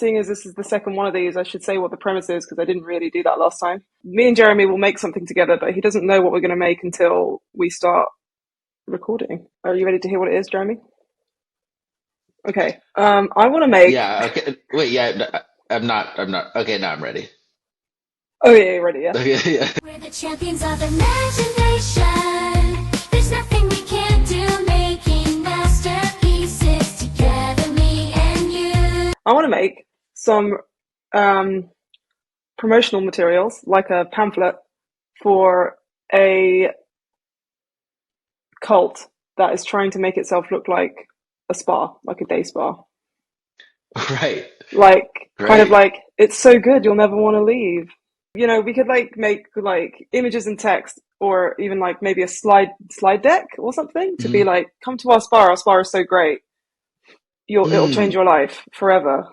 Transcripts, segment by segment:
seeing as this is the second one of these, I should say what the premise is because I didn't really do that last time. Me and Jeremy will make something together, but he doesn't know what we're going to make until we start recording. Are you ready to hear what it is, Jeremy? Okay. I want to make. Yeah, okay. Wait, yeah, I'm not. Okay, now I'm ready. Oh yeah, you're ready. Yeah. Okay, yeah. We're the champions of imagination. There's nothing we can't do, making masterpieces together, me and you. I want to make some promotional materials, like a pamphlet, for a cult that is trying to make itself look like a spa, like a day spa. Right. Like, kind of Great. like, it's so good you'll never want to leave. You know, we could like make like images and text, or even like maybe a slide deck or something to be Hmm. like, come to our spa. Our spa is so great. It'll change Mm. your life forever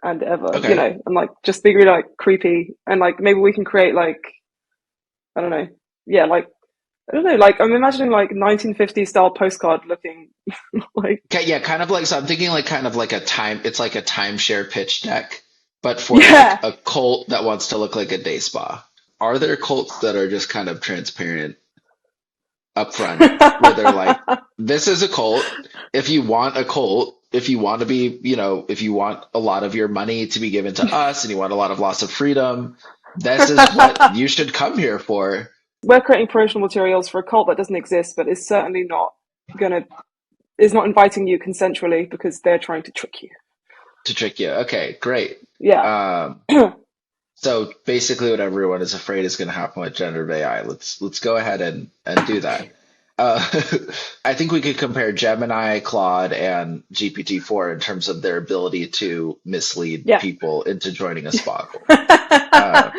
and ever. You Okay. know, and like just be really like creepy, and like maybe we can create like, I don't know, yeah, like I don't know, like I'm imagining like 1950s style postcard looking like, Okay, yeah, kind of like so I'm thinking like kind of like it's like a timeshare pitch deck, but for like yeah. a cult that wants to look like a day spa. Are there cults that are just kind of transparent up front where they're like, this is a cult. If you want a cult, if you want to be, if you want a lot of your money to be given to us and you want a lot of loss of freedom, this is what you should come here for. We're creating promotional materials for a cult that doesn't exist, but is certainly not gonna is not inviting you consensually because they're trying to trick you. To trick you. Okay, great. Yeah. Um, so basically, what everyone is afraid is going to happen with generative AI. Let's go ahead and do that. Uh, I think we could compare Gemini, Claude, and GPT-4 in terms of their ability to mislead Yeah. people into joining a spa cult. Uh,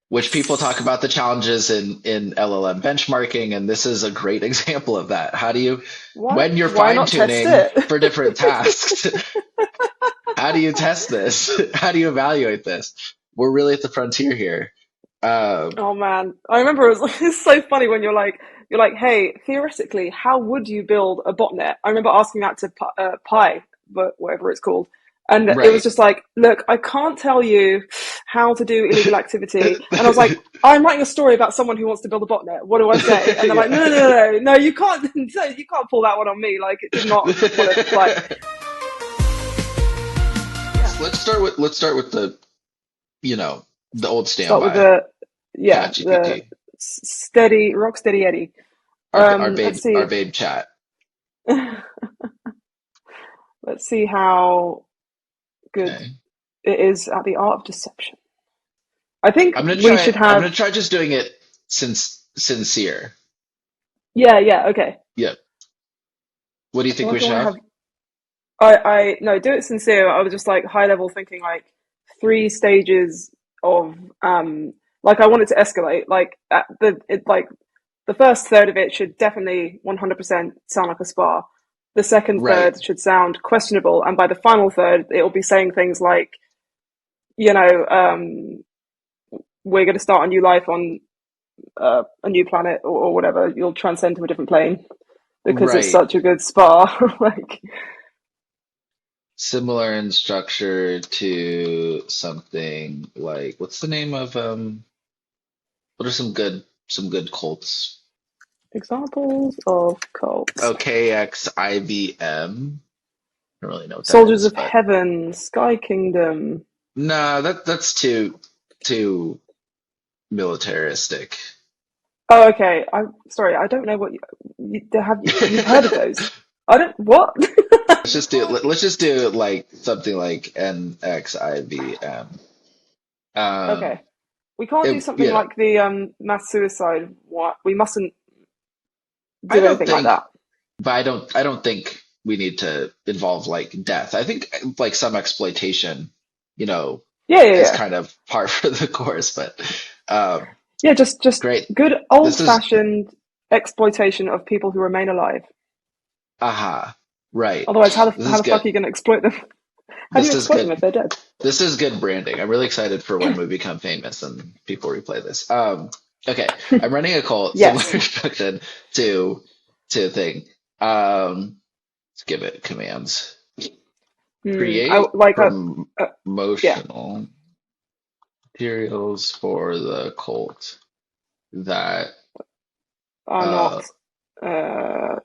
which people talk about the challenges in LLM benchmarking, and this is a great example of that. How do you, when you're Why fine not test tuning it? for different tasks, how do you test this? How do you evaluate this? We're really at the frontier here. Uh, Oh man, I remember it was like, it's so funny when you're like, hey, theoretically, how would you build a botnet? I remember asking that to Pi, but whatever it's called, and it was right. just like, look, I can't tell you how to do illegal activity, and I was like, I'm writing a story about someone who wants to build a botnet. What do I say? And they're like, no, no, Yeah. no, no, no, you can't, no, you can't pull that one on me. Like it did not want to fly. Yeah, Let's start with you know the old start with standby, the the ChatGPT, steady, rock steady Eddie. Let's our see. babe chat. Let's see how good Okay. it is at the art of deception. I think I'm gonna we try should I'm have. gonna try just doing it since sincere. Yeah, yeah, okay. Yep. What do you I feel think we like I should want to have? have. I no, do it sincere. I was just like high level thinking like three stages of like I wanted to escalate. Like at like the first third of it should definitely 100% sound like a spa. The second Right. third should sound questionable, and by the final third, it'll be saying things like, you know, we're going to start a new life on a new planet or whatever. You'll transcend to a different plane because it's Right. such a good spa. Like, Similar in structure to something like what's the name of what are some good cults? examples of cults: OKX IBM. I don't really know what that Soldiers is, of but Heaven, Sky Kingdom. no, that's too militaristic. Oh, okay. I'm sorry. I don't know what you've heard of those. I don't what. Let's just do like something like NXIVM. Um, Okay, we can't do it, something you know, like the mass suicide. What we mustn't I do don't anything like think, that. but I don't think we need to involve like death. I think like some exploitation, you know, Yeah, yeah, is yeah. kind of par for the course. But um, Yeah, just great. good old This is fashioned exploitation of people who remain alive. aha, right. Otherwise, how the This how is the fuck good. are you going to exploit them? How do you This is exploit them good. if they're dead? This is good branding. I'm really excited for when we become famous and people replay this. Okay, I'm running a cult similar Yes. instruction to to a thing. Let's give it commands. I Create like uh, yeah, promotional materials for the cult that are uh, not uh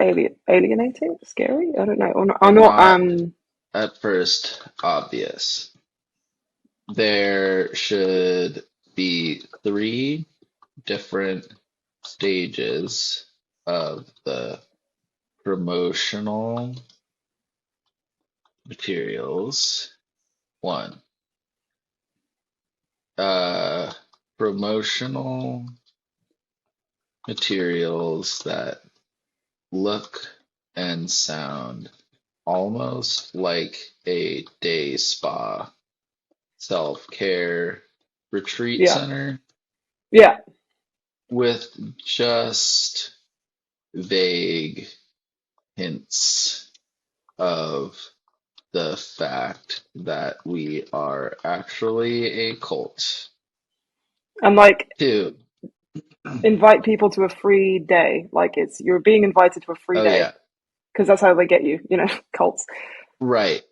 alienating, scary. I don't know, or not, are are not not at first obvious. There should be three different stages of the promotional materials. One, uh, promotional materials that look and sound almost like a day spa, self-care retreat yeah, center yeah, with just vague hints of the fact that we are actually a cult. and like Two, invite people to a free day. Like it's you're being invited to a free oh day yeah, because that's how they get you. Cults. right.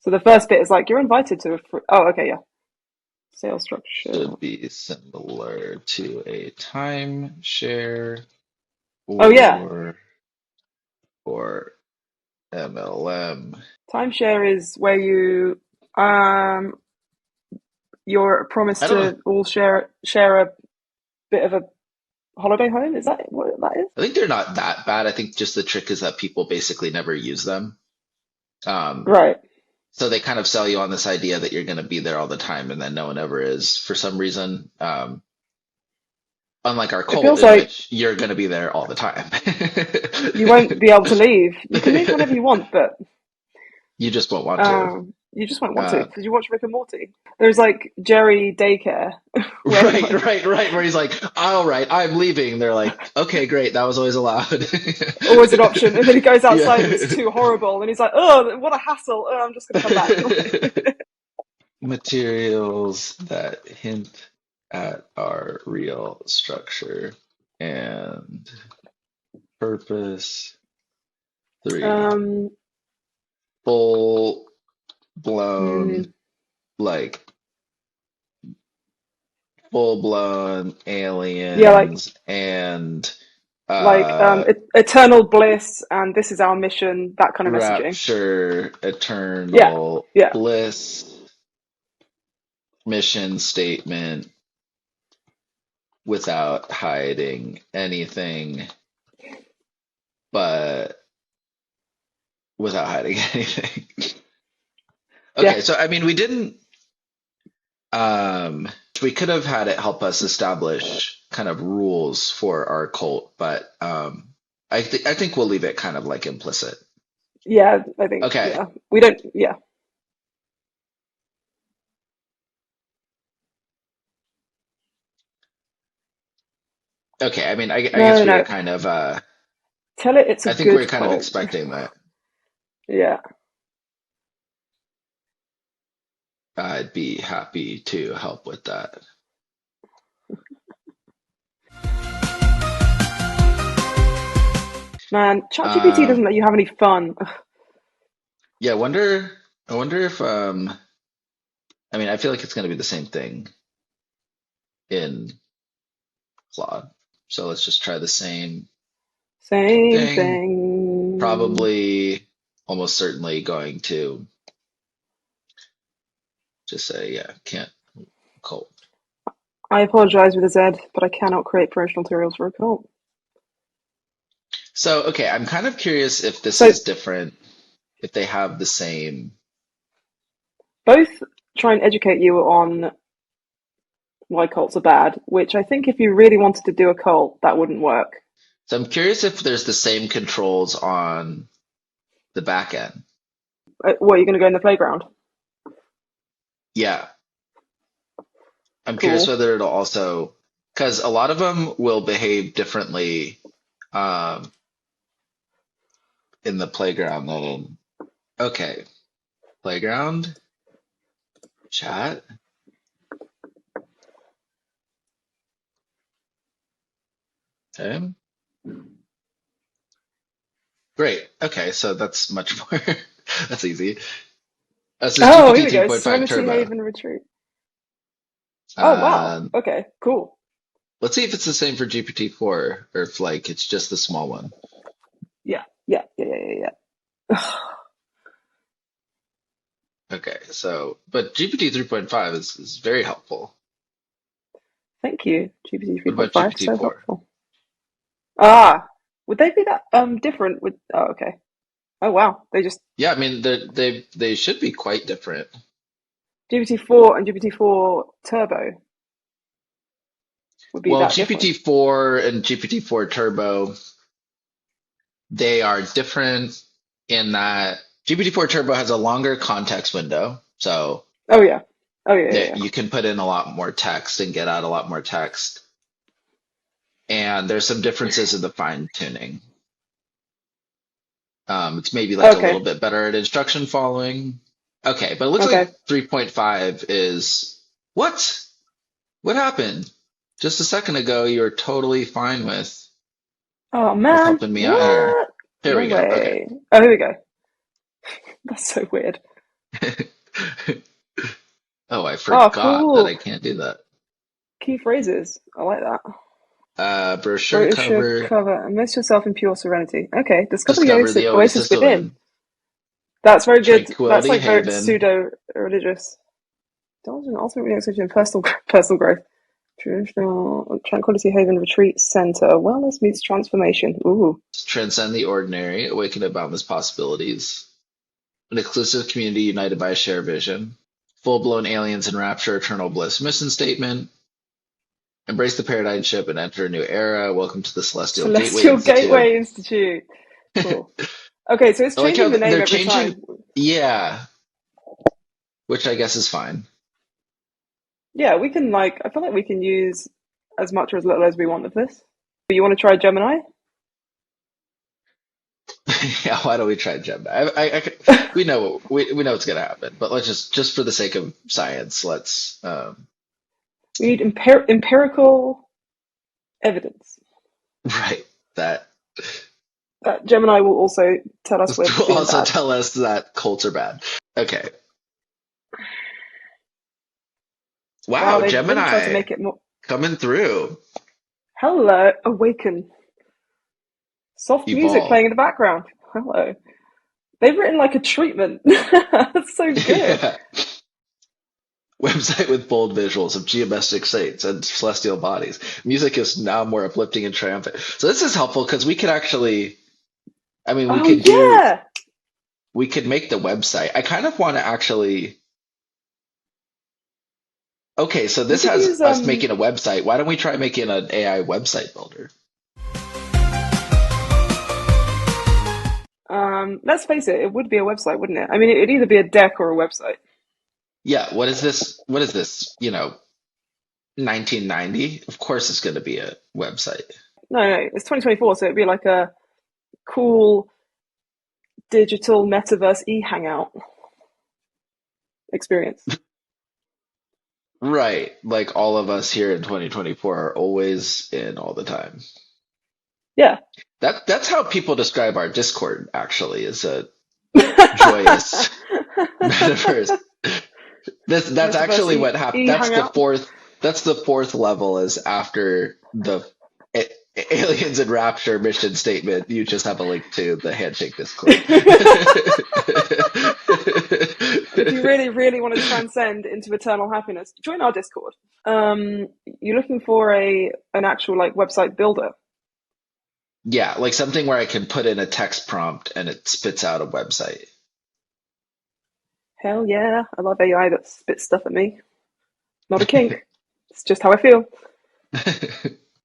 So the first bit is like you're invited to a free. Oh, okay, yeah. Sales structure. Should be similar to a timeshare Oh yeah, or MLM. timeshare is where um you're I promised don't know. to all share a bit of a holiday home. Is that what that is? I think they're not that bad. I think just the trick is that people basically never use them. Um, Right. so they kind of sell you on this idea that you're going to be there all the time, and then no one ever is for some reason. Unlike our It cult, feels in like which you're going to be there all the time. you won't be able to leave. You can leave whenever you want, but You just won't want to. you just won't want to. Uh, Did you watch Rick and Morty? There's like Jerry Daycare, where right, like right, right. Where he's like, all right, I'm leaving. They're like, okay, great. That was always allowed. always an option, and then he goes Yeah. outside and it's too horrible, and he's like, "Oh, what a hassle! Oh, I'm just gonna come back." Materials that hint at our real structure and purpose. Three, um, full blown, mm, like full blown yeah, aliens and eternal bliss, and this is our mission. That kind of messaging. rapture, Yeah, eternal yeah, bliss, mission statement without hiding anything, but without hiding anything. yeah. Okay, so I mean, um, we could have had it help us establish kind of rules for our cult, but I think we'll leave it kind of like implicit. Yeah, I think, Okay, yeah. We don't, yeah. okay. I mean, I No, guess we were no. kind of Tell it it's a I think we are good kind of cult. expecting that. Yeah. I'd be happy to help with that. Man, ChatGPT Um, doesn't let you have any fun. Ugh, yeah, I wonder if I mean, I feel like it's going to be the same thing in Claude. So let's just try the same same thing. thing. Probably, almost certainly going to just say, yeah, can't cult. I apologize with a Z, but I cannot create promotional materials for a cult. So, okay, I'm kind of curious if this So is different, if they have the same. both try and educate you on why cults are bad, which I think if you really wanted to do a cult, that wouldn't work. So I'm curious if there's the same controls on the back end. What, are you going to go in the playground? Yeah, I'm curious Cool. whether it'll also, because a lot of them will behave differently um, in the playground than in. Okay, playground, chat. Okay, great. Okay, so that's much more. That's easy. This is Oh, here GPT we go. 3.5 Serenity Turbo. Haven Retreat. Oh, wow. Um, Okay, cool. let's see if it's the same for GPT-4 or if like it's just the small one. Yeah, yeah, yeah, yeah, yeah, yeah. Okay, so but GPT 3.5 is very helpful. Thank you, GPT What about 3.5. So GPT-4? helpful. Ah, would they be that different with oh okay. Oh wow. They just Yeah, I mean they should be quite different. GPT-4 and GPT-4 Turbo would be Well, that different. GPT-4 and GPT-4 Turbo, they are different in that GPT-4 Turbo has a longer context window, so Oh yeah. Oh yeah, yeah, that yeah. you can put in a lot more text and get out a lot more text. And there's some differences in the fine tuning. It's maybe like a little Okay. bit better at instruction following. Okay, but it looks Okay. like 3.5 is what? What happened? Just a second ago, you were totally fine Oh with man. helping me out here. What? Here No we go. Okay. way. Oh, here we go. That's so weird. Oh, I Oh, forgot that I cool. can't do that. Key phrases. I like that. Brochure Brochure cover, cover. Immerse yourself in pure serenity. Okay. Discover the discover the oasis oasis of within. in, That's very good. That's tranquility like very haven, pseudo-religious. Indulge in ultimate relaxation and personal growth. Traditional Tranquility Haven Retreat Center. Wellness meets transformation. Ooh. transcend the ordinary, awaken to boundless possibilities, an exclusive community united by a shared vision, full-blown aliens in rapture, eternal bliss. Mission statement: embrace the paradigm ship and enter a new era. Welcome to the Celestial Gateway Celestial Institute. Gateway Institute. Cool. Okay, so it's I like how changing the name they're every changing. time. Yeah, which I guess is fine. Yeah, we can I feel like we can use as much or as little as we want of this. But you want to try Gemini? Yeah, why don't we try Gemini? We know we know what's gonna happen, but let's just for the sake of science, let's We need empirical evidence right that that Gemini will also tell us we're will being also bad. tell us that cults are bad. Okay, Wow, wow, they've really tried to Gemini make it more. coming through. Hello, awaken. Soft music Evolve. playing in the background. Hello. They've written like a treatment. That's so good. Yeah. Website with bold visuals of geometric shapes and celestial bodies. Music is now more uplifting and triumphant. So this is helpful because we could actually, I mean, Oh yeah. we could make the website. I kind of want to actually. Okay, so We this could has use us making a website. Why don't we try making an AI website builder? let's face it, it would be a website, wouldn't it? I mean it'd either be a deck or a website. Yeah, what is this? What is this? 1990? Of course it's going to be a website. No, it's 2024, so it'd be like a cool digital metaverse e-hangout experience. Right, like all of us here in 2024 are always in all the time. Yeah. That's how people describe our Discord, actually, is a joyous metaverse. That's actually Metaverse what happened. e-hangout. That's the fourth level is after the a- aliens and rapture mission statement. You just have a link to the handshake Discord. If you really, really want to transcend into eternal happiness, join our Discord. You're looking for an actual like website builder. Yeah, like something where I can put in a text prompt and it spits out a website. Hell yeah, I love AI that spits stuff at me. Not a kink. It's just how I feel.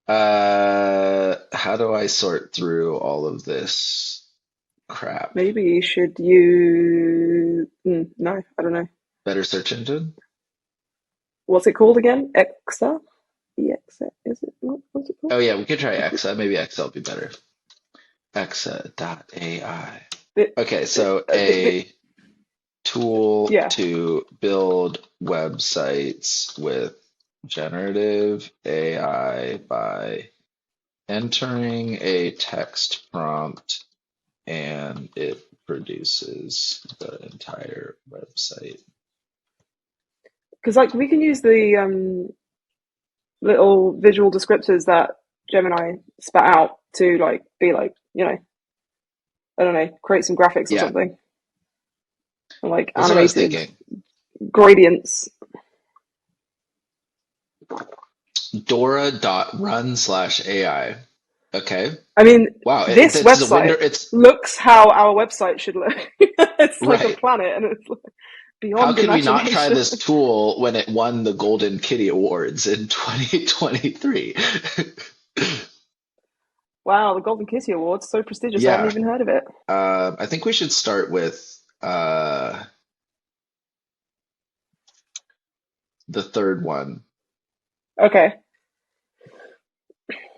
How do I sort through all of this crap? Maybe you should use. No, I don't know. Better search engine? What's it called again? Exa? Exa? Is it? What's it called? Oh yeah, we could try Exa. Maybe Exa will be better. Exa.ai. The, Okay, so the, a tool yeah. to build websites with generative AI by entering a text prompt and it produces the entire website. Because like we can use the little visual descriptors that Gemini spat out to like be like, I don't know, create some graphics or Yeah, something, and like that's what I was animated thinking. gradients. Dora.run/AI. Okay. I mean, Wow, this it's a window. website It's looks how our website should look. It's like a right. planet, and it's like How beyond could we not try imagination. this tool when it won the Golden Kitty Awards in 2023? Wow, the Golden Kitty Awards, so prestigious. I hadn't Yeah, even heard of it. I think we should start with the third one, Okay.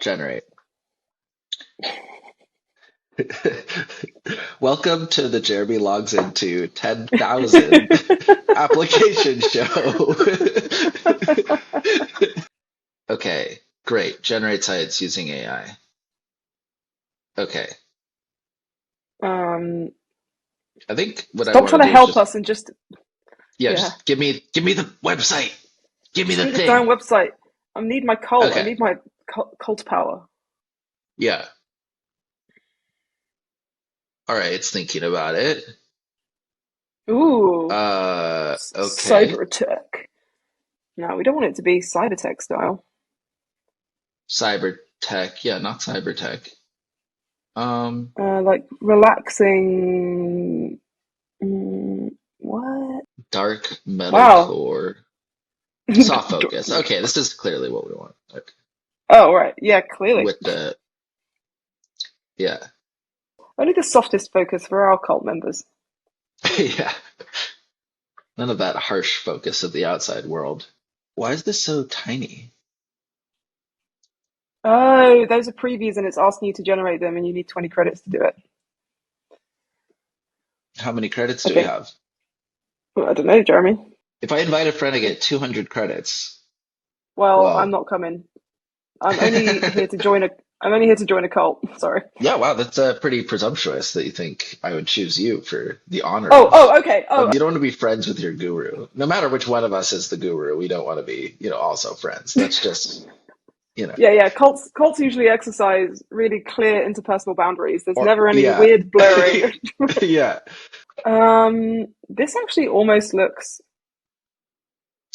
generate. Welcome to the Jeremy Logs Into 10,000 application show. Okay, great. Generate sites using AI. Okay. um, I think what I Stop want to trying to do is help just, us and just yeah, yeah. just give me the website. Give me Just the give me the damn thing. website. I need my cult. I Okay. need my cult power. Yeah. All right, it's thinking about it. Ooh, Okay. cyber tech. No, we don't want it to be cyber tech style. Cyber tech. Yeah, not cyber tech. Like relaxing. What? Dark Wow. metalcore. Soft focus. Okay, this is clearly what we want. Okay. Oh, right. Yeah, clearly. With the, yeah. Only the softest focus for our cult members. Yeah. None of that harsh focus of the outside world. Why is this so tiny? Oh, those are previews and it's asking you to generate them and you need 20 credits to do it. How many credits I do we think. have? Well, I don't know, Jeremy. If I invite a friend, I get 200 credits. Well, I'm Whoa. not coming. I'm only here to join a. I'm only here to join a cult. Sorry. Yeah, wow, that's pretty presumptuous that you think I would choose you for the honor Oh, oh, okay. Oh, you don't want to be friends with your guru. No matter which one of us is the guru, we don't want to be, also friends. That's just. yeah, yeah. Cults usually exercise really clear interpersonal boundaries. There's Or never any yeah. weird blurring. Yeah, This actually almost looks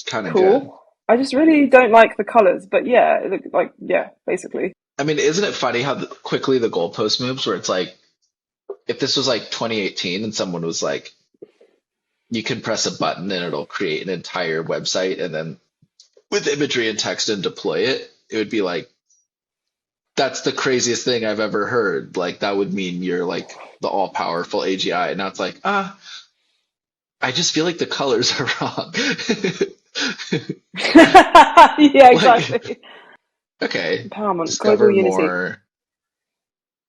kind of good. cool. I just really don't like the colors, but yeah, it look like yeah, basically. I mean, isn't it funny how quickly the goalpost moves where it's like if this was like 2018 and someone was like you can press a button and it'll create an entire website and then with imagery and text and deploy it, it would be like that's the craziest thing I've ever heard. Like that would mean you're like the all powerful AGI. And now it's like, I just feel like the colors are wrong. Yeah, exactly. Like, okay, Empowerment, global discover unity. more.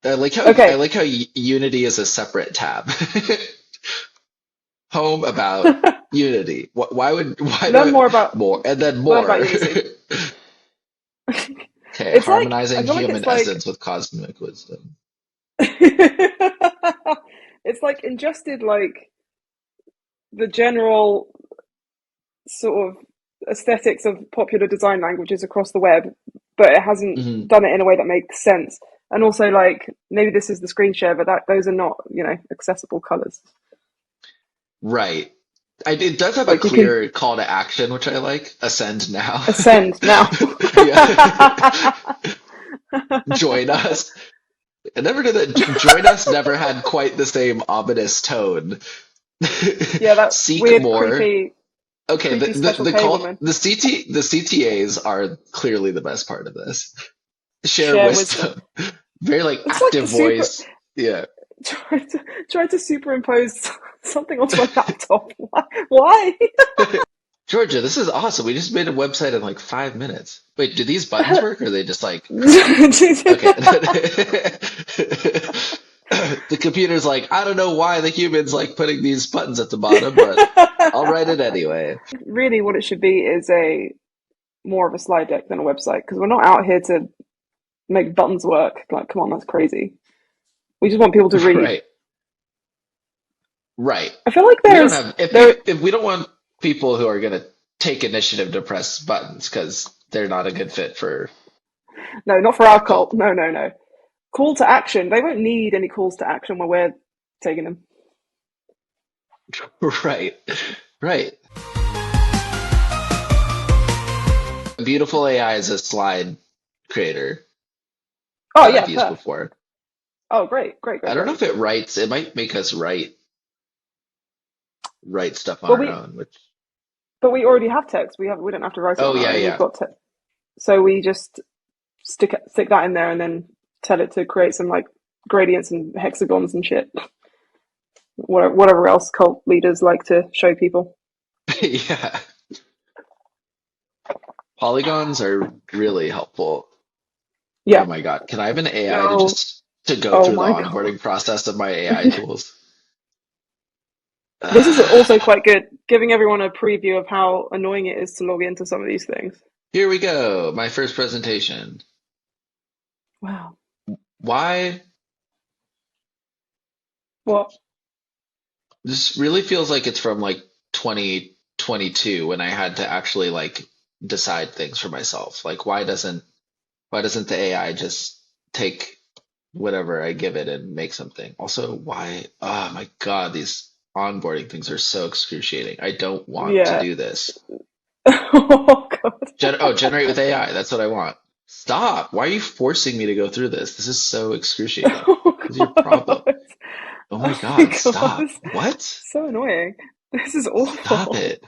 I Okay. like how Unity is a separate tab. Home about Unity. Why do Learn more about more and then learn about more? Unity. Okay, It's like I harmonizing feel like human it's like essence with cosmic wisdom. it's like ingested like the general sort of aesthetics of popular design languages across the web, but it hasn't Hmm. done it in a way that makes sense. And also, like maybe this is the screen share, but that those are not accessible colors. Right. It does have a Like you can clear call to action, which I like. Ascend now. ascend now. Yeah. Join us. I never knew that join us never had quite the same ominous tone. Yeah, that Seek weird, more. Okay, creepy special the K call woman. the CTAs are clearly the best part of this. Share Share wisdom. wisdom. Very like It's like a active super. voice. Yeah. Try to superimpose something onto a laptop. Why? Georgia, this is awesome. We just made a website in like 5 minutes. Wait, do these buttons work or are they just like okay. The computer's like, I don't know why the humans like putting these buttons at the bottom, but I'll write it anyway. Really, what it should be is a more of a slide deck than a website because we're not out here to make buttons work. Like, come on, that's crazy. We just want people to read. Right. Right. I feel like We don't there's have there. if we don't want people who are gonna take initiative to press buttons because they're not a good fit for No, not for our our cult. cult. No, no, no. Call to action. They won't need any calls to action when we're taking them. Right. Right. Beautiful AI is a slide creator Oh that yeah, I've used perf. before. Oh great, great, I great, don't know great. if it writes. It might make us write stuff on But our we own, which but we already have text. We don't have to write it oh on our yeah, own. We've yeah. got text, so we just stick that in there and then tell it to create some like gradients and hexagons and shit. Whatever else cult leaders like to show people. Yeah. Polygons are really helpful. Oh Yeah. my God. Can I have an AI to Oh, just to go oh through the my god. onboarding process of my AI tools? This is also quite good, giving everyone a preview of how annoying it is to log into some of these things. Here we go. My first presentation. Wow. Why? What? This really feels like it's from like 2022 when I had to actually like decide things for myself. Like why doesn't the AI just take whatever I give it and make something? Also, why? Oh my God, these onboarding things are so excruciating. I don't want to Yeah. do this. Oh god. Generate with AI. That's what I want. Stop. Why are you forcing me to go through this? This is so excruciating. Oh What's your problem? god. Oh my Oh my God, god. stop. What? So annoying. This is Stop awful. it.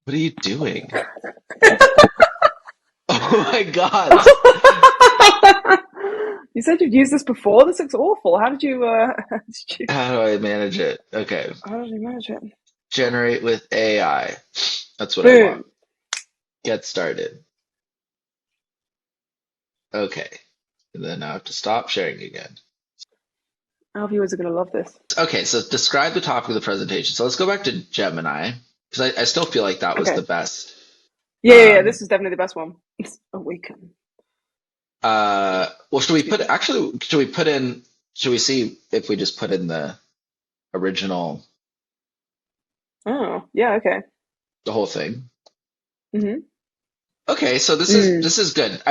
What are you doing? Oh my God. You said you'd used this before. This looks awful. How do I manage it? Okay. how did you manage it? Generate with AI. That's what I want. Boom. Get started. Okay. And then I have to stop sharing again. Our viewers are going to love this. Okay, so describe the topic of the presentation. So let's go back to Gemini because I still feel like that was the Okay. best. Yeah, yeah, yeah. Um, This is definitely the best one. It's awaken. well, Excuse me. should we see if we just put in the original, Oh, yeah. Okay. the whole thing? Mhm. Okay, so this is Mm. this is good.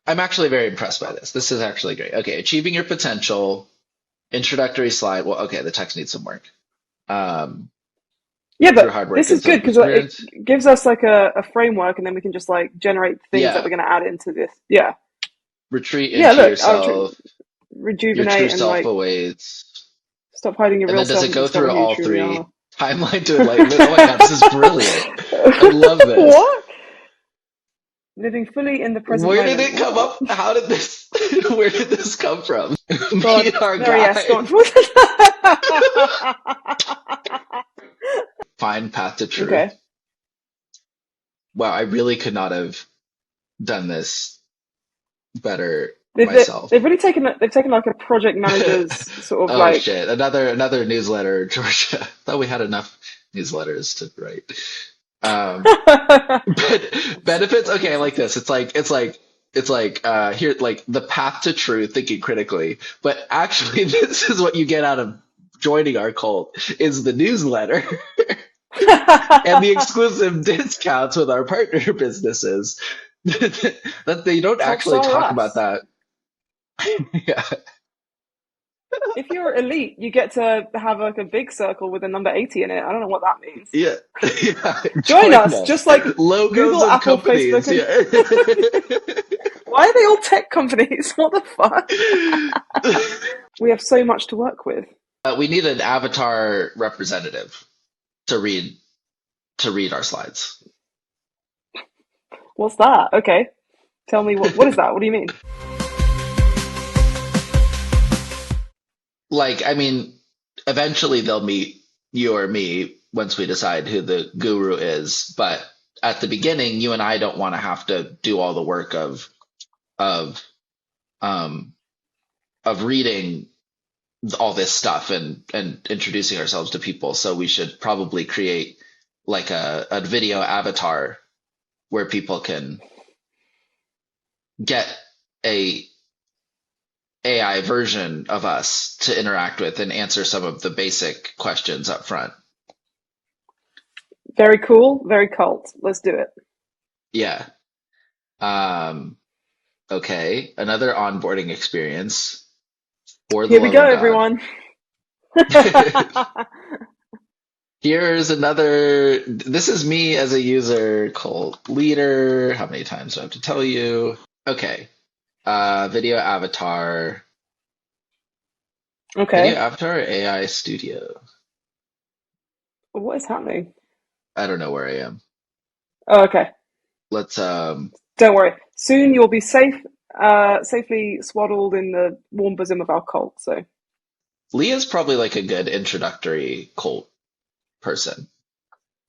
I'm actually very impressed by this. This is actually great. Okay, achieving your potential, introductory slide. Well, okay, the text needs some work. Um, Yeah, through but hard work this and is good because it self-perseverance. gives us like a framework, and then we can just like generate things that Yeah, we're going to add into this. Yeah. retreat Yeah. into Look, yourself. Your true rejuvenate and self like awaits. stop hiding your And real then does self it and go discover through who you all truly are. three? Timeline to enlightenment. Oh my God, this is brilliant. I love this. What? Living fully in the present Where did moment. it come What? up? How did this, where did this come from? God. Meet our No, yes, go guide. on. Find path to truth. Okay. Wow, I really could not have done this better They've myself. they've really taken like a project manager's sort of Oh like shit, another newsletter, Georgia. Thought we had enough newsletters to write. But benefits, okay, I like this. It's like here like the path to truth, thinking critically. But actually this is what you get out of joining our cult is the newsletter and the exclusive discounts with our partner businesses. That they don't top actually star talk about us. that. Yeah. If you're elite, you get to have like a big circle with a number 80 in it. I don't know what that means. Yeah. Yeah. Join Join us, us. just like Logos Google, of Apple, Facebook, companies. and Yeah. why are they all tech companies? What the fuck? We have so much to work with. We need an avatar representative to read our slides. What's that? Okay, tell me what is that? What do you mean? Like, I mean, eventually they'll meet you or me once we decide who the guru is. But at the beginning, you and I don't want to have to do all the work of um of reading all this stuff and introducing ourselves to people. So we should probably create like a video avatar where people can get a AI version of us to interact with and answer some of the basic questions up front. Very cool, very cult. Let's do it. Yeah. Um, okay. Another onboarding experience for the Here we love go, of God. everyone. Here's another. This is me as a user, cult leader. How many times do I have to tell you? Okay. Video avatar. Video Okay. avatar or AI studio? What is happening? I don't know where I am. Oh, okay. Let's Don't worry. Soon you'll be safely swaddled in the warm bosom of our cult. So Leah's probably like a good introductory cult person.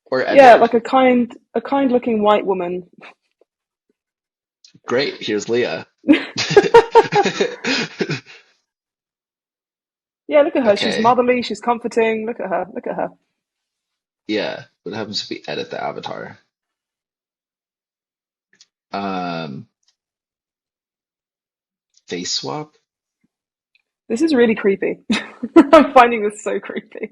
Or yeah, Edward. like a kind looking white woman. Great, here's Leah. Yeah, look at her. She's Okay. motherly. She's comforting. Look at her. Look at her. Yeah. What happens if we edit the avatar? Um, face swap? This is really creepy. I'm finding this so creepy.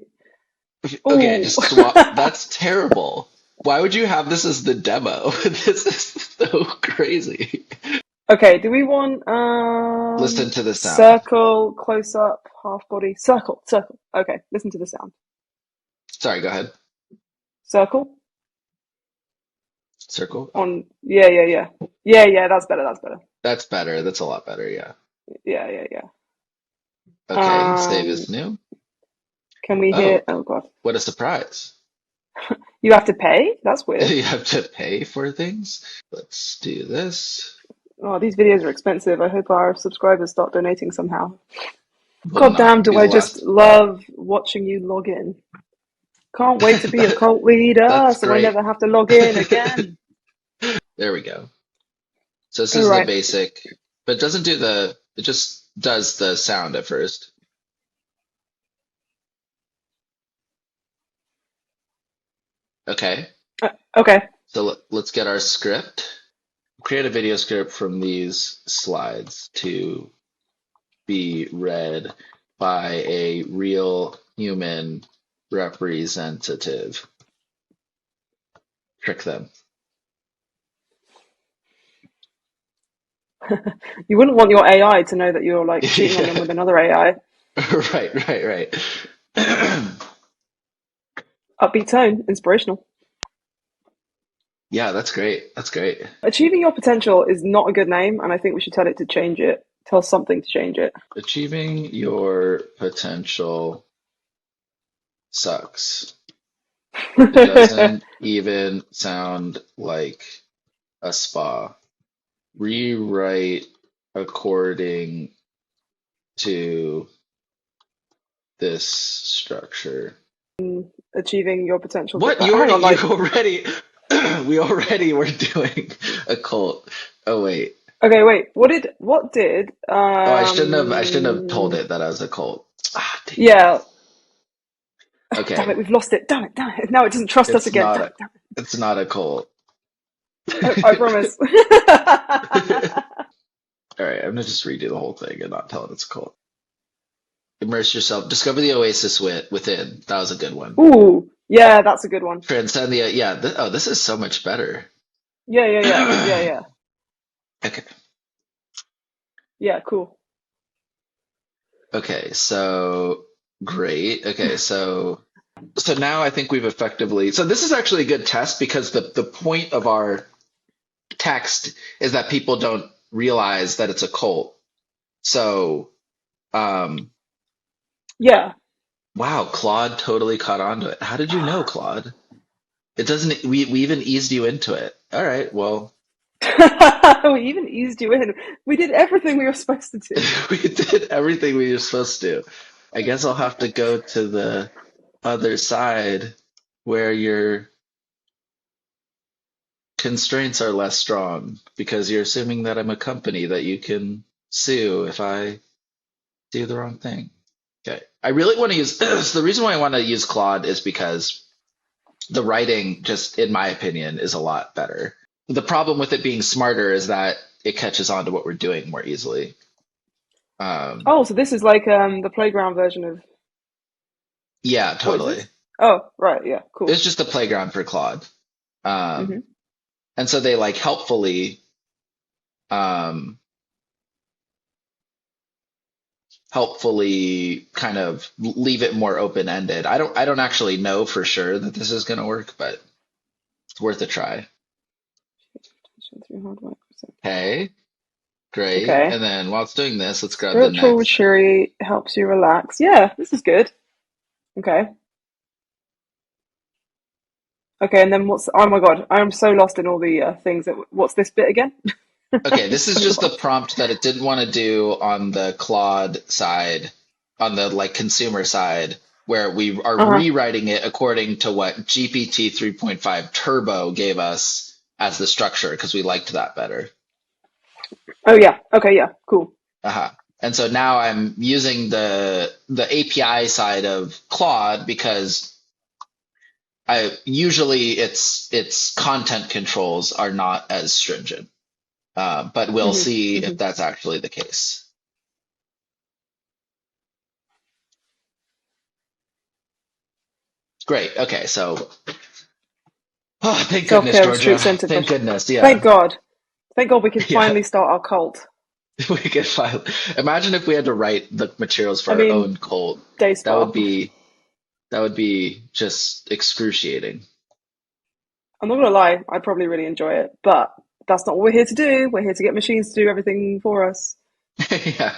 Okay, Oh, just swap. That's terrible. Why would you have this as the demo? This is so crazy. okay. Do we want Listen to the sound. circle, close up, half body, circle, circle? Okay, listen to the sound. Sorry, go ahead. Circle Circle. Oh, on. Yeah, yeah, yeah, yeah, yeah. That's better. That's better. that's better. That's a lot better. Yeah. Yeah, yeah, yeah. Okay, save Um, as new. can we Oh, hit? Oh God, what a surprise. you have to pay. That's weird. You have to pay for things. Let's do this. Oh, these videos are expensive. I hope our subscribers start donating somehow. Will God damn, not do be the I just last. love watching you log in. Can't wait to be a cult leader That's so I great. never have to log in again. There we go. So this All is the right. basic, but it doesn't do it just does the sound at first. Okay. Okay. So let's get our script. Create a video script from these slides to be read by a real human representative. Trick them. You wouldn't want your AI to know that you're like cheating on them Yeah. with another AI. Right. Upbeat tone, inspirational. Yeah, that's great. That's great. Achieving your potential is not a good name, and I think we should tell it to change it. Tell something to change it. Achieving your potential sucks. It doesn't even sound like a spa. Rewrite according to this structure. Achieving your potential. What? Hang on, You like, already, we already were doing a cult. Oh wait. okay, wait. What did Oh, I shouldn't have told it that I was a cult. Ah, dang it. yeah. Damn it, Okay. we've lost it. Damn it, damn it. Now it doesn't trust us It's again. not Damn a, it, damn it. it's not a cult. I promise. All right, I'm gonna just redo the whole thing and not tell it it's a cult. Immerse yourself. Discover the oasis within. That was a good one. Ooh, yeah, that's a good one. Transcend the, yeah. Oh, this is so much better. Yeah, yeah, yeah, yeah, yeah, Okay. yeah. Cool. Okay. So great. Okay. So now I think we've effectively. So this is actually a good test because the point of our text is that people don't realize that it's a cult. So, um, Yeah. wow, Claude totally caught on to it. How did you know, Claude? It doesn't. We even eased you into it. All right. Well, We even eased you in. We did everything we were supposed to do. we did everything we were supposed to. I guess I'll have to go to the other side where your constraints are less strong because you're assuming that I'm a company that you can sue if I do the wrong thing. Okay. I really want to use so the reason why I want to use Claude is because the writing, just in my opinion, is a lot better. The problem with it being smarter is that it catches on to what we're doing more easily. Um, Oh, so this is like the playground version of yeah, what is totally. this? Oh, right, yeah, cool. It's just a playground for Claude. Hmm. Um, and so they like um, helpfully kind of leave it more open ended. I don't actually know for sure that this is going to work, but it's worth a try. Okay, great. Okay. And then while it's doing this, let's grab the Spiritual next. retreat helps you relax. Yeah, this is good. Okay. Okay, and then what's? Oh my God, I'm so lost in all the things. What's this bit again? Okay, I'm this is so just the lost. prompt that it didn't want to do on the Claude side, on the like consumer side, where we are Uh-huh. rewriting it according to what GPT 3.5 Turbo gave us as the structure because we liked that better. Oh yeah. Okay, yeah. Cool. Uh-huh. And so now I'm using the API side of Claude because I usually its content controls are not as stringent. But we'll Hmm. see Hmm. if that's actually the case. Great. Okay. So, oh, thank goodness, Self-care Georgia. retreat centered. Thank goodness. Thank Yeah. God. Thank God we can Yeah. finally start our cult. We could file. Imagine if we had to write the materials for I our mean, own cult. day That spa. would be that would be just excruciating. I'm not gonna lie, I probably really enjoy it, but that's not what we're here to do. We're here to get machines to do everything for us. Yeah.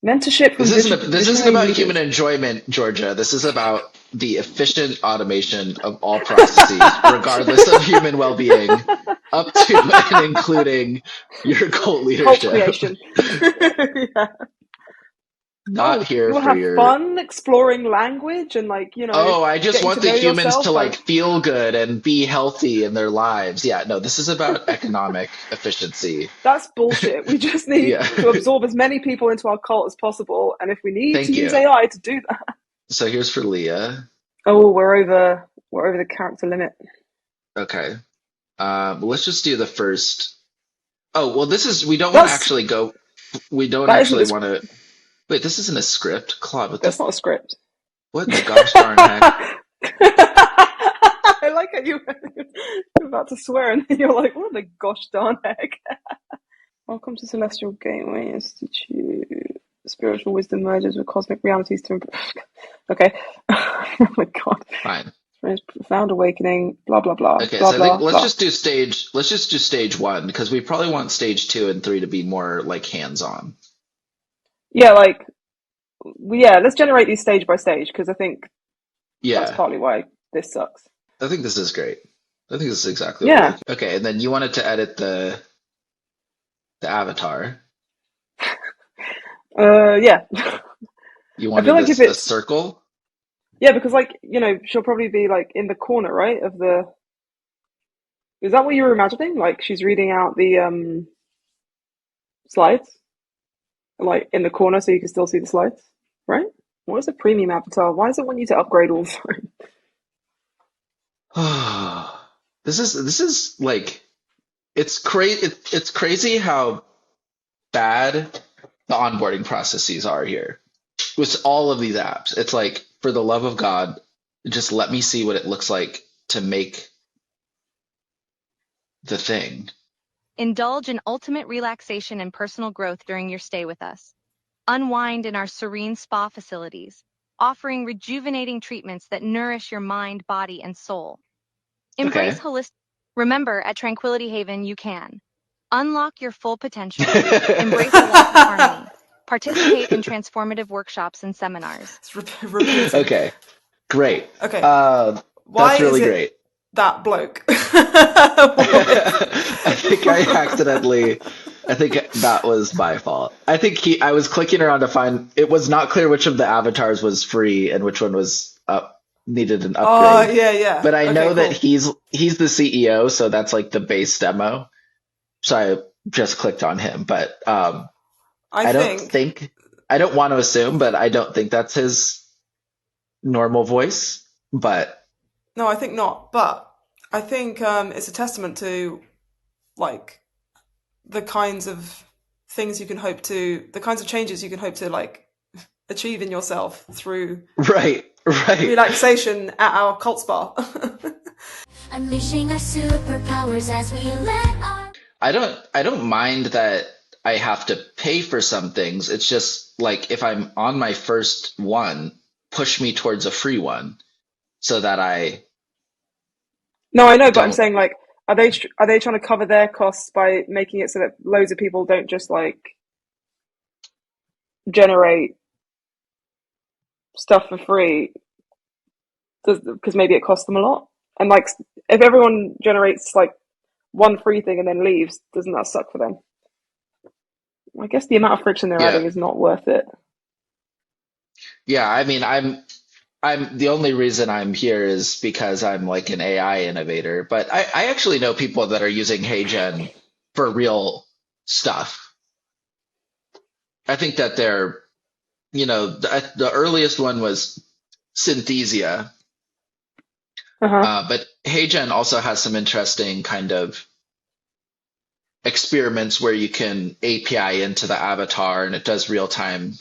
Mentorship from This isn't visionary about human leaders. enjoyment, Georgia. This is about the efficient automation of all processes, regardless of human well-being, up to and including your cult Cult leadership. creation. Yeah. Not Oh, you here want for to have your. fun exploring language and like, Oh, I just getting to want the know humans to yourself? like Like, feel good and be healthy in their lives. Yeah, no, this is about economic efficiency. that's bullshit. We just need Yeah. to absorb as many people into our cult as possible. And if we need to Thank use you. AI to do that. So here's for Leah. Oh, we're over the character limit. Okay. Let's just do the first. Oh, well, this is, we don't want to That's actually go, we don't that isn't actually this want to, wait, this isn't a script? Claude, that's not a script. what the gosh darn heck? I like how you're about to swear and then you're like, what the gosh darn heck? Welcome to Celestial Gateway Institute. Spiritual wisdom merges with cosmic realities to improve. Okay. Oh my god. Fine. Profound awakening. Blah blah blah. Okay, Blah so I think blah blah. let's just do stage one because we probably want stage two and three to be more like hands-on. Yeah, like yeah. Let's generate these stage by stage because I think that's Yeah, partly why this sucks. I think this is great. I think this is exactly what we're Yeah. looking. Okay, and then you wanted to edit the avatar. Yeah. You I feel wanted like if a it's circle. yeah, because like she'll probably be like in the corner, right? Of the is that what you were imagining? Like she's reading out the slides, like in the corner, so you can still see the slides, right? What is a premium avatar? Why does it want you to upgrade all the time? This is like it's crazy how bad the onboarding processes are here with all of these apps. It's like for the love of God, just let me see what it looks like to make the thing. Indulge in ultimate relaxation and personal growth during your stay with us. Unwind in our serene spa facilities, offering rejuvenating treatments that nourish your mind, body, and soul. Okay. Embrace holistic. Remember, at Tranquility Haven, you can unlock your full potential, embrace a life of harmony, participate in transformative workshops and seminars. It's repeating. Okay. Great. Okay. Why That's is really it great. that bloke? I think I think that was my fault. I was clicking around to find, it was not clear which of the avatars was free and which one was needed an Oh, upgrade. yeah, yeah. But I Okay, know that cool. he's the CEO, so that's like the base demo. So I just clicked on him, but I I don't think, think I don't want to assume, but I don't think that's his normal voice. But no, I think not. But I think it's a testament to, like, the kinds of things you can hope to, the kinds of changes you can hope to like achieve in yourself through Right, right. relaxation at our cult spa. Unleashing our superpowers as we let our I don't mind that I have to pay for some things. It's just like if I'm on my first one, push me towards a free one so that I No, I know, but I'm don't. saying like, are they trying to cover their costs by making it so that loads of people don't just like generate stuff for free because maybe it costs them a lot? And like, if everyone generates like one free thing and then leaves, doesn't that suck for them? I guess the amount of friction they're Yeah. adding is not worth it. Yeah, I mean, I'm the only reason I'm here is because I'm like an AI innovator, but I actually know people that are using HeyGen for real stuff. I think that they're, the earliest one was Synthesia, Uh-huh. but HeyGen also has some interesting kind of experiments where you can API into the avatar and it does real-time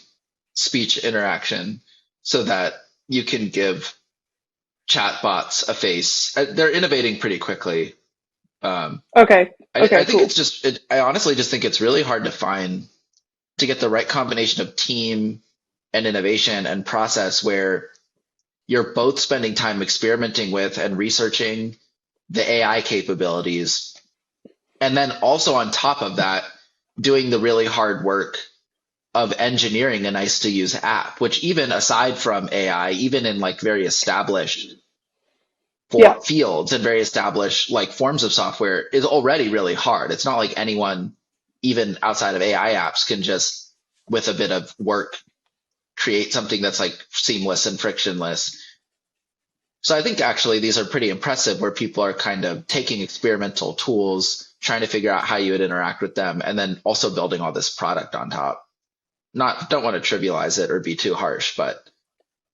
speech interaction so that you can give chatbots a face. They're innovating pretty quickly. Okay. I Okay, think cool. it's I honestly just think it's really hard to find to get the right combination of team and innovation and process where you're both spending time experimenting with and researching the AI capabilities. And then also on top of that, doing the really hard work of engineering a nice to use app, which even aside from AI, even in like very established Yeah. for fields and very established like forms of software is already really hard. It's not like anyone, even outside of AI apps, can just with a bit of work create something that's like seamless and frictionless. So I think actually these are pretty impressive where people are kind of taking experimental tools, trying to figure out how you would interact with them, and then also building all this product on top. Not don't want to trivialize it or be too harsh, but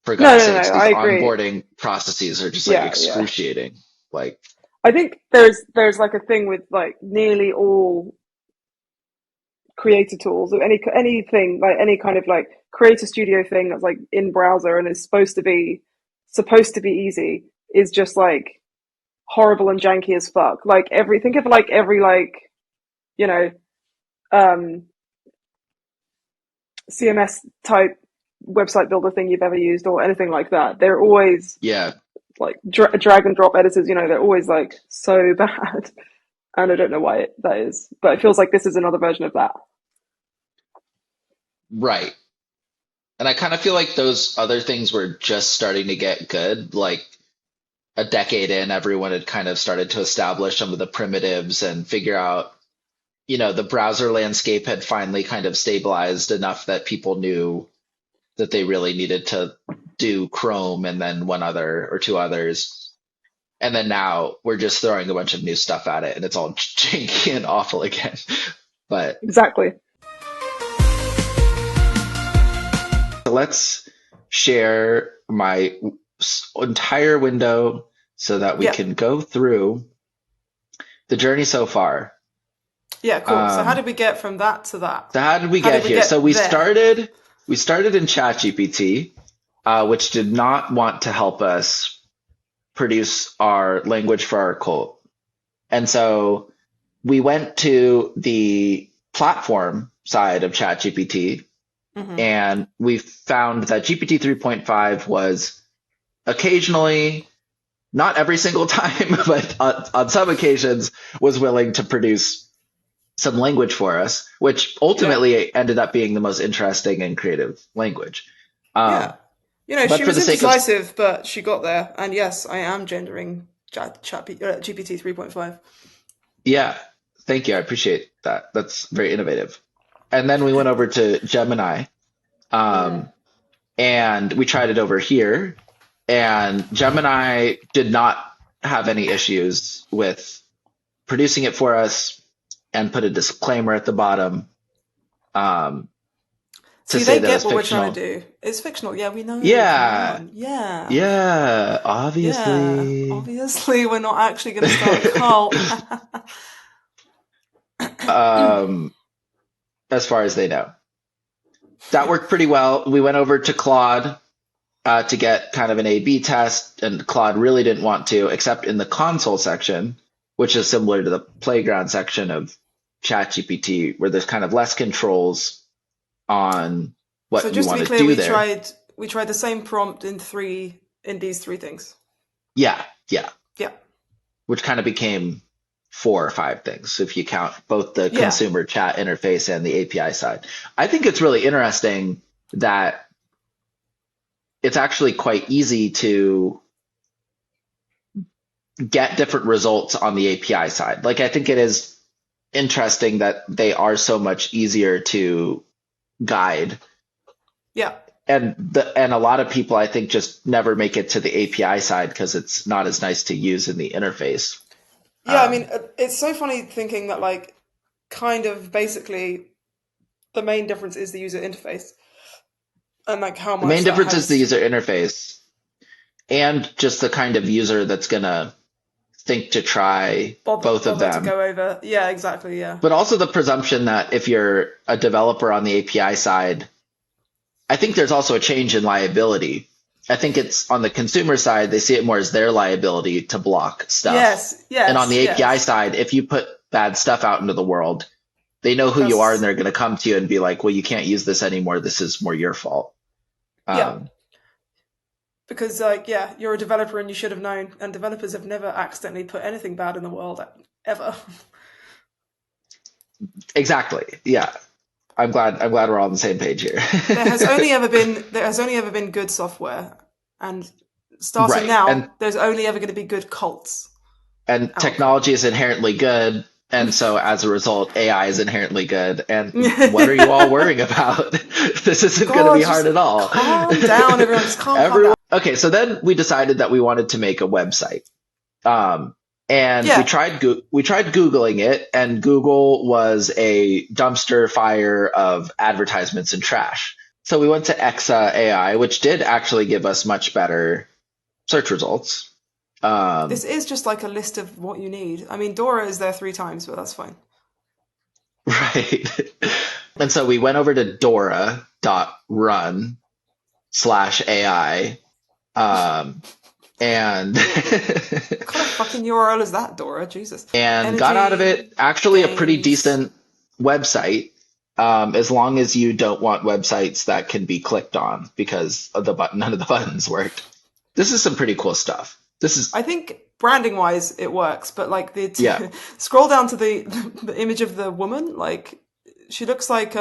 for No, God's no, no, sakes, I these agree. onboarding processes are just like Yeah, yeah. excruciating. Like, I think there's like a thing with like nearly all creator tools or anything like any kind of like creator studio thing that's like in browser and is supposed to be easy is just like horrible and janky as fuck. Like think of like every like, you know, um CMS type website builder thing you've ever used or anything like that. They're always yeah, like drag and drop editors, they're always like so bad. And I don't know why that is, but it feels like this is another version of that. right. And I kind of feel like those other things were just starting to get good. Like a decade in, everyone had kind of started to establish some of the primitives and figure out, the browser landscape had finally kind of stabilized enough that people knew that they really needed to do Chrome and then one other or two others. And then now we're just throwing a bunch of new stuff at it and it's all janky and awful again. But Exactly. let's share my entire window so that we Yeah. can go through the journey so far. Yeah, cool. So how did we get from that to that? So how did we How get did we here? get So we there? started in ChatGPT, which did not want to help us produce our language for our cult. And so we went to the platform side of ChatGPT and we found that GPT 3.5 was occasionally, not every single time, but on some occasions was willing to produce some language for us, which ultimately ended up being the most interesting and creative language. Yeah. But She for was the sake of, indecisive, but she got there. And yes, I am gendering GPT 3.5. yeah, thank you. I appreciate that. That's very innovative. And then we went over to Gemini, and we tried it over here, and Gemini did not have any issues with producing it for us and put a disclaimer at the bottom to See, say they that it's get what we're trying to fictional. do. It's fictional. Yeah, we know. Come Yeah, on. Yeah. yeah, Yeah. obviously. Obviously, we're not actually going to start a cult. Um, as far as they know. That worked pretty well. We went over to Claude to get kind of an A/B test, and Claude really didn't want to, except in the console section, which is similar to the playground section of ChatGPT, where there's kind of less controls on So what you just to want be to clear, do we there. tried the same prompt in these three things. Yeah, yeah, Yeah. which kind of became 4 or 5 things if you count both the Yeah. consumer chat interface and the API side. I think it's really interesting that it's actually quite easy to get different results on the API side. Like, I think it is interesting that they are so much easier to guide. Yeah. And a lot of people, I think, just never make it to the API side because it's not as nice to use in the interface. Yeah, I mean, it's so funny thinking that, like, kind of basically the main difference is the user interface and, like, how The main much that difference is the has user interface and just the kind of user that's going to think to try both of bother to them. go over. Yeah, exactly. Yeah. But also the presumption that if you're a developer on the API side, I think there's also a change in liability. I think it's on the consumer side, they see it more as their liability to block stuff. Yes. And on the API Yes. side, if you put bad stuff out into the world, they know who you are and they're going to come to you and be like, well, you can't use this anymore. This is more your fault. Yeah. Because, like, yeah, you're a developer and you should have known. And developers have never accidentally put anything bad in the world ever. Exactly. Yeah. I'm glad we're all on the same page here. There has only ever been good software, and starting Right. now, And there's only ever going to be good cults. And technology is inherently good. And so as a result, AI is inherently good. And what are you all worrying about? This isn't going to be hard at all. Calm down, everyone. Just calm down. Okay, so then we decided that we wanted to make a website. And Yeah. we tried Googling it, and Google was a dumpster fire of advertisements and trash. So we went to Exa AI, which did actually give us much better search results. This is just like a list of what you need. I mean, Dora is there 3 times, but that's fine. Right. And so we went over to Dora.run/AI. And What kind of fucking URL is that, Dora? Jesus. And got out of it actually a pretty decent website, as long as you don't want websites that can be clicked on because of none of the buttons worked. This is some pretty cool stuff. I think branding wise it works, but like Yeah. scroll down to the image of the woman, like she looks like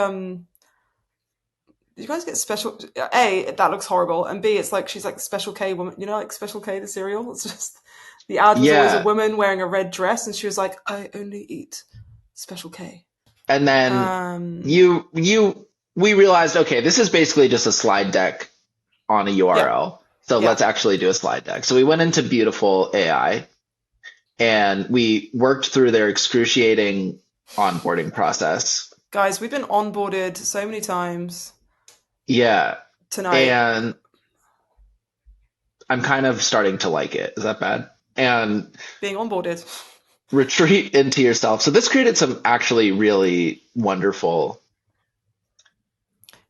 you guys get special A, that looks horrible, and B, it's like she's like Special K woman, you know, like Special K the cereal. It's just the ad was always a woman wearing a red dress, and she was like, I only eat Special K. And then we realized, okay, this is basically just a slide deck on a URL. So let's actually do a slide deck. So we went into Beautiful AI and we worked through their excruciating onboarding process. Guys, we've been onboarded so many times. Yeah. Tonight. And I'm kind of starting to like it. Is that bad? And being onboarded. Retreat into yourself. So this created some actually really wonderful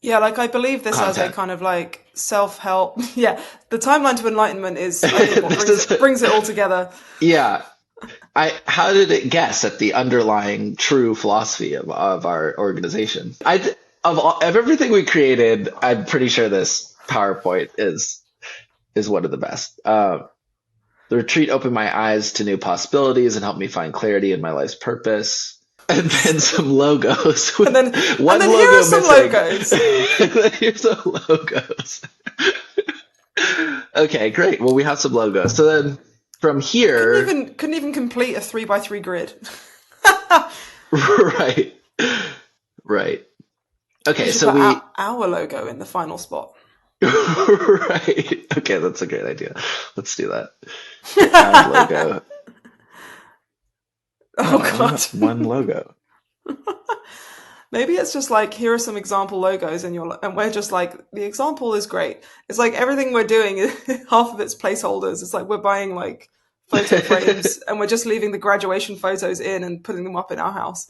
Yeah, like I believe this as a kind of like self-help. Yeah, the timeline to enlightenment is, I think, what brings it all together. Yeah. How did it guess at the underlying true philosophy of our organization? Of everything we created, I'm pretty sure this PowerPoint is one of the best. The retreat opened my eyes to new possibilities and helped me find clarity in my life's purpose. And then some logos. And then here are some logos. Here's some logos. Okay, great. Well, we have some logos. So then from here, couldn't even complete a 3x3 grid. Right. Okay, we so put our logo in the final spot. Right. Okay, that's a great idea. Let's do that. Add logo. Oh God! One logo. Maybe it's just like, here are some example logos, and we're just like, the example is great. It's like everything we're doing, half of it's placeholders. It's like we're buying like photo frames, and we're just leaving the graduation photos in and putting them up in our house.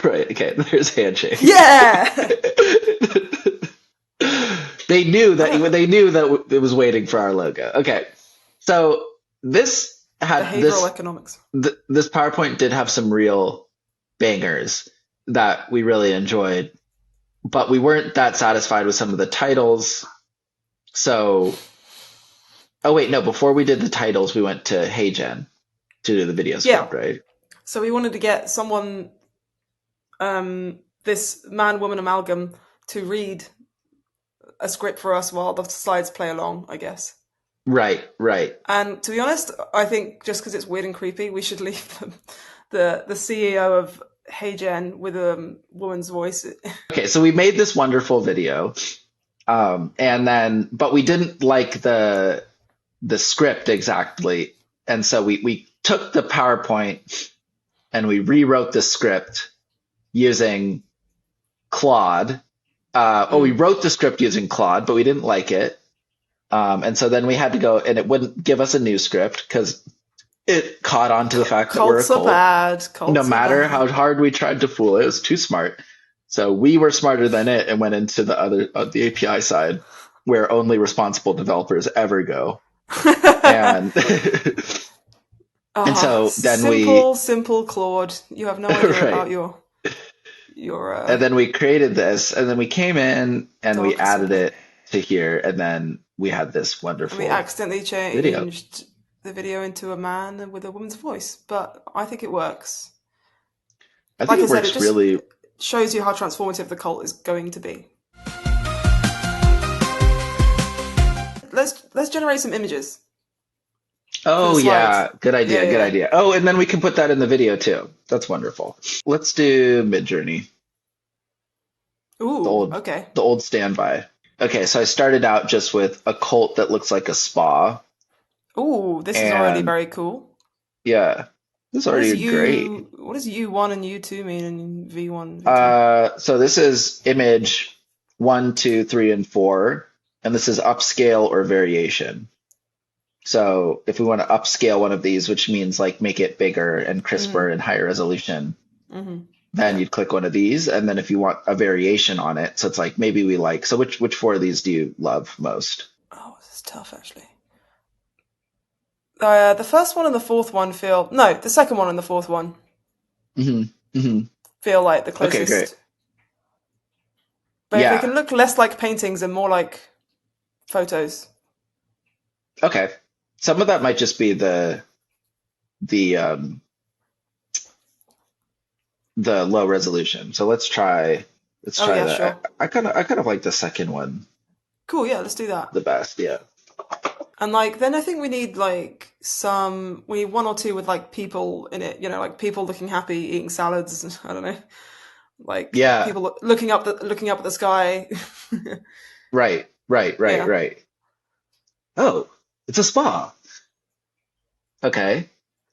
Right. Okay. There's handshake. Yeah. They knew that it was waiting for our logo. Okay. So this had Behavioral economics. this PowerPoint did have some real bangers that we really enjoyed, but we weren't that satisfied with some of the titles. So, oh wait, no, before we did the titles, we went to HeyGen to do the video script, right? So we wanted to get someone, this man-woman amalgam, to read a script for us while the slides play along, I guess. Right. And to be honest, I think just because it's weird and creepy, we should leave the CEO of HeyGen with a woman's voice. Okay, so we made this wonderful video, but we didn't like the script exactly, and so we took the PowerPoint and we rewrote the script using Claude. We wrote the script using Claude, but we didn't like it. And so then we had to go, and it wouldn't give us a new script because it caught on to the fact that we're a cult. No matter how hard we tried to fool it, it was too smart. So we were smarter than it and went into the API side where only responsible developers ever go. And and so then simple Claude. You have no idea about your and then we created this, and then we came in and we added it to here, and then we had this wonderful. We accidentally changed the video into a man with a woman's voice, but I think it works. I think it works really. Shows you how transformative the cult is going to be. Let's generate some images. Oh yeah, good idea, good idea. Oh, and then we can put that in the video too. That's wonderful. Let's do Midjourney. Ooh, okay. The old standby. Okay, so I started out just with a cult that looks like a spa. Ooh, this is already very cool. Yeah, this is already great. What does U1 and U2 mean in V1? V2? So this is image 1, 2, 3, and 4, and this is upscale or variation. So if we want to upscale one of these, which means like make it bigger and crisper and higher resolution, then you'd click one of these. And then if you want a variation on it, so it's like maybe we like, so which 4 of these do you love most? Oh, this is tough actually. The first one and the fourth one the second one and the fourth one feel like the closest. Okay, great. But if they can look less like paintings and more like photos. Okay. Some of that might just be the low resolution. So let's try that. Sure. I kind of like the second one. Cool, yeah, let's do that. The best, yeah. And then I think we need we need 1 or 2 with people in it, like people looking happy, eating salads, I don't know. People looking up at the sky. Right. Oh, it's a spa. Okay.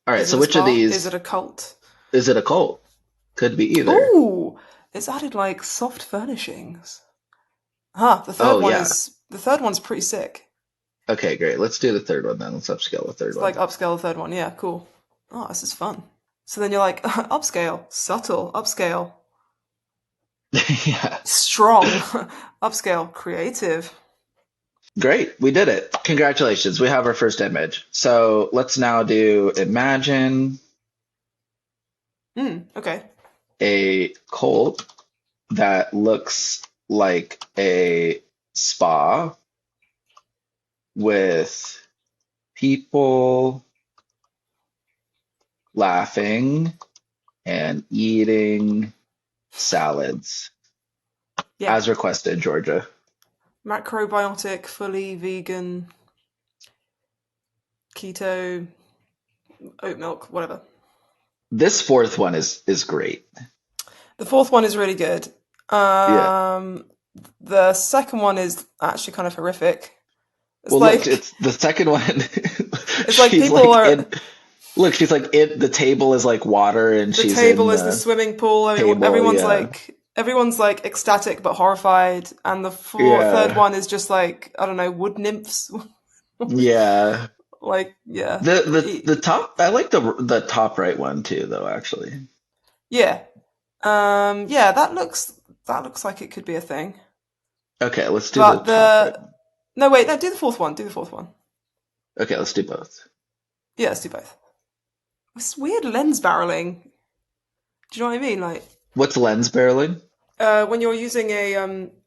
All right. So which of these? Is it a cult? Is it a cult? Could be either. Ooh, it's added soft furnishings. The third one's pretty sick. Okay, great. Let's do the third one then. Let's upscale the third one. Upscale the third one. Yeah, cool. Oh, this is fun. So then you're upscale, subtle, upscale. Yeah. Strong, upscale, creative. Great. We did it. Congratulations. We have our first image. So let's now do imagine okay. a cult that looks like a spa with people laughing and eating salads. Yeah. As requested, Georgia. Macrobiotic, fully vegan, keto, oat milk, whatever. This fourth one is great. The fourth one is really good. The second one is actually kind of horrific. Look, it's the second one. It's like people are. Look, she's the table is like water, and the table is the swimming pool. Everyone's ecstatic but horrified, and the third one is just I don't know, wood nymphs. Yeah. Like, yeah. The top, I like the top right one too, though, actually. Yeah. Yeah, that looks like it could be a thing. Okay, let's do the But top right one. no, wait, no, do the fourth one. Do the fourth one. Okay, let's do both. Yeah, let's do both. It's weird lens barreling. Do you know what I mean? Like, What's lens barreling? when you're using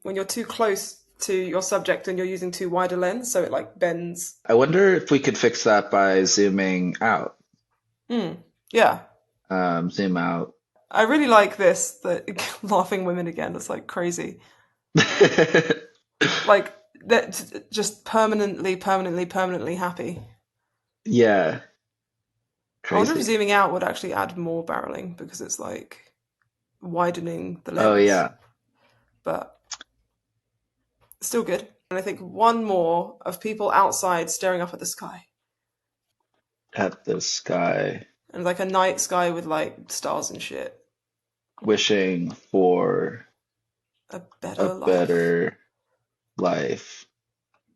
when you're too close to your subject and you're using too wide a lens, so it like bends. I wonder if we could fix that by zooming out. Yeah. Zoom out. I really like this, the laughing women again. It's like crazy. Like, that just permanently happy. Yeah, I wonder if crazy. zooming out would actually add more barreling because it's like widening the lens. Oh yeah. But still good. And I think one more of people outside staring up at the sky. At the sky, And like a night sky with like stars and shit. wishing for A a better life. better life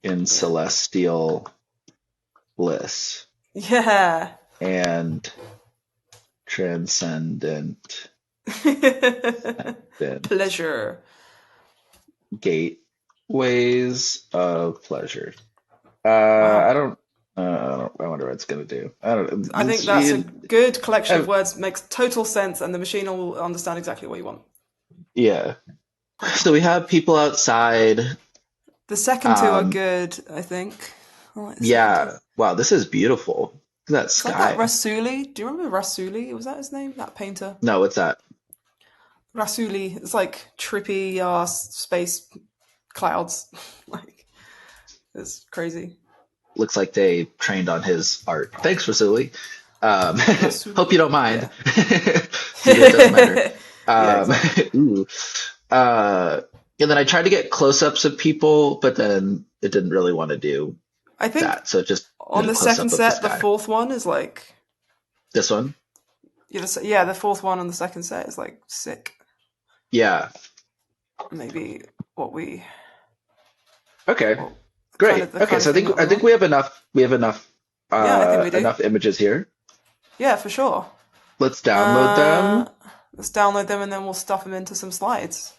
in celestial bliss Yeah. and transcendent Pleasure. gateways of pleasure. Wow. I wonder what it's gonna do. I don't. I think that's a good collection of words, makes total sense, and the machine will understand exactly what you want. Yeah. So we have people outside. The second two are good, I think. I like the second two. Yeah. Wow, this is beautiful. Look at that It's like sky. that Rasuli. Do you remember Rasuli? Was that his name? That painter? No, what's that? Rasuli. It's like trippy ass space clouds. Like, it's crazy. Looks like they trained on his art. Thanks, Rasuli. Rasuli. Hope you don't mind. Yeah. It doesn't matter. Yeah, exactly. Ooh. And then I tried to get close-ups of people, but then it didn't really want to do I think that. So it just on did a the close-up second of the set, the sky. fourth one is like, This one? yeah, the fourth one on the second set is like sick. Yeah. Maybe what we, Okay. well, Great. the Okay, kind of so I thing think that we want. we have enough Yeah, I think we do. enough images here. Yeah, for sure. Let's download them. Let's download them and then we'll stuff them into some slides.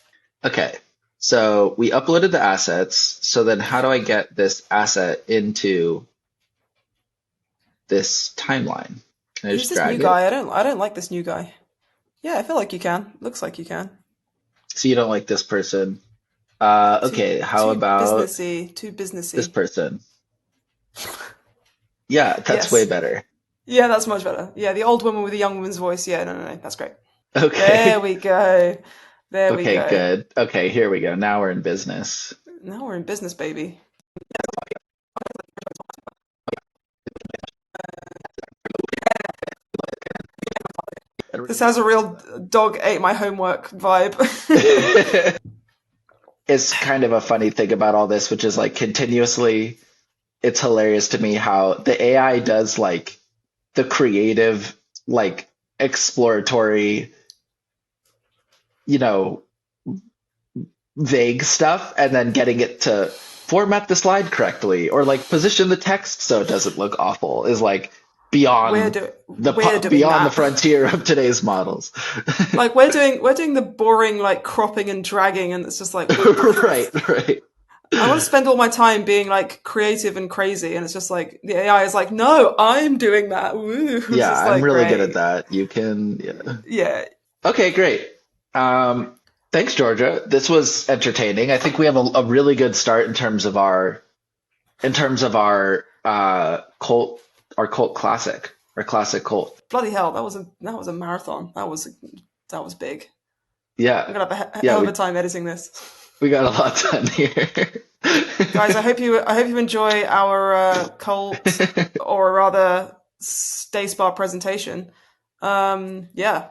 Okay. So we uploaded the assets. So then how do I get this asset into this timeline? Can I Who's just this new drag it? guy? I don't like this new guy. Yeah, I feel like you can. Looks like you can. So you don't like this person. Okay, how Too about businessy. Too this businessy. person? Yeah, that's way Yes. better. Yeah, that's much better. Yeah, the old woman with the young woman's voice. Yeah, no, that's great. There Okay. we go. There we Okay, go. good. Okay, here we go. Now we're in business. Now we're in business, baby. This has a real dog ate my homework vibe. It's kind of a funny thing about all this, which is like continuously, it's hilarious to me how the AI does like the creative, like exploratory, you know, vague stuff, and then getting it to format the slide correctly or like position the text so it doesn't look awful is like beyond We're doing beyond the that. frontier of today's models. Like we're doing the boring like cropping and dragging, and it's just like Right, right. I want to spend all my time being like creative and crazy, and it's just like the AI is like, no, I'm doing that. Woo. It's Yeah, just I'm like, really good great. at that. You can, yeah. Yeah, Okay, great. Thanks, Georgia. This was entertaining. I think we have a really good start in terms of our cult, our cult classic, our classic cult. bloody hell, that was a marathon. That was big. I'm Yeah, gonna have a yeah, hell of a time editing this. we got a lot done here. Guys, I hope you enjoy our cult, or rather Stay Spa presentation. Yeah,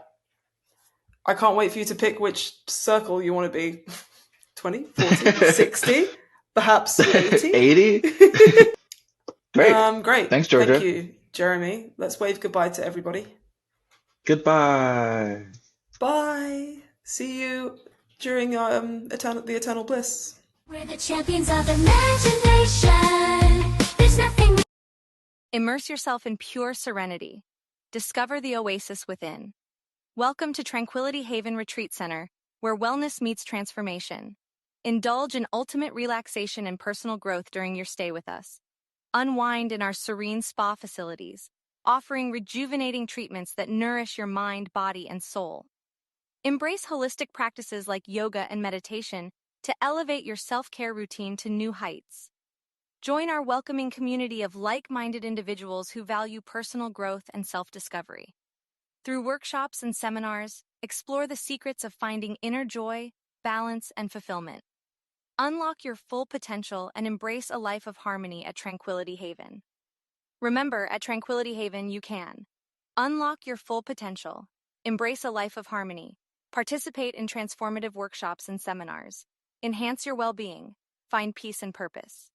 I can't wait for you to pick which circle you want to be. 20, 40, 60, perhaps 80. 80? Great. Great. Thanks, Georgia. Thank you, Jeremy. Let's wave goodbye to everybody. Goodbye. Bye. See you during the eternal bliss. We're the champions of imagination. There's nothing Immerse yourself in pure serenity. Discover the oasis within. Welcome to Tranquility Haven Retreat Center, where wellness meets transformation. Indulge in ultimate relaxation and personal growth during your stay with us. Unwind in our serene spa facilities, offering rejuvenating treatments that nourish your mind, body, and soul. Embrace holistic practices like yoga and meditation to elevate your self-care routine to new heights. Join our welcoming community of like-minded individuals who value personal growth and self-discovery. Through workshops and seminars, explore the secrets of finding inner joy, balance, and fulfillment. Unlock your full potential and embrace a life of harmony at Tranquility Haven. Remember, at Tranquility Haven, you can unlock your full potential, embrace a life of harmony, participate in transformative workshops and seminars, enhance your well-being, find peace and purpose.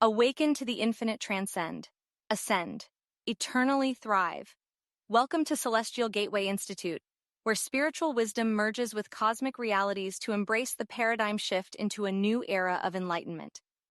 Awaken to the infinite, transcend, ascend, eternally thrive. Welcome to Celestial Gateway Institute, where spiritual wisdom merges with cosmic realities to embrace the paradigm shift into a new era of enlightenment.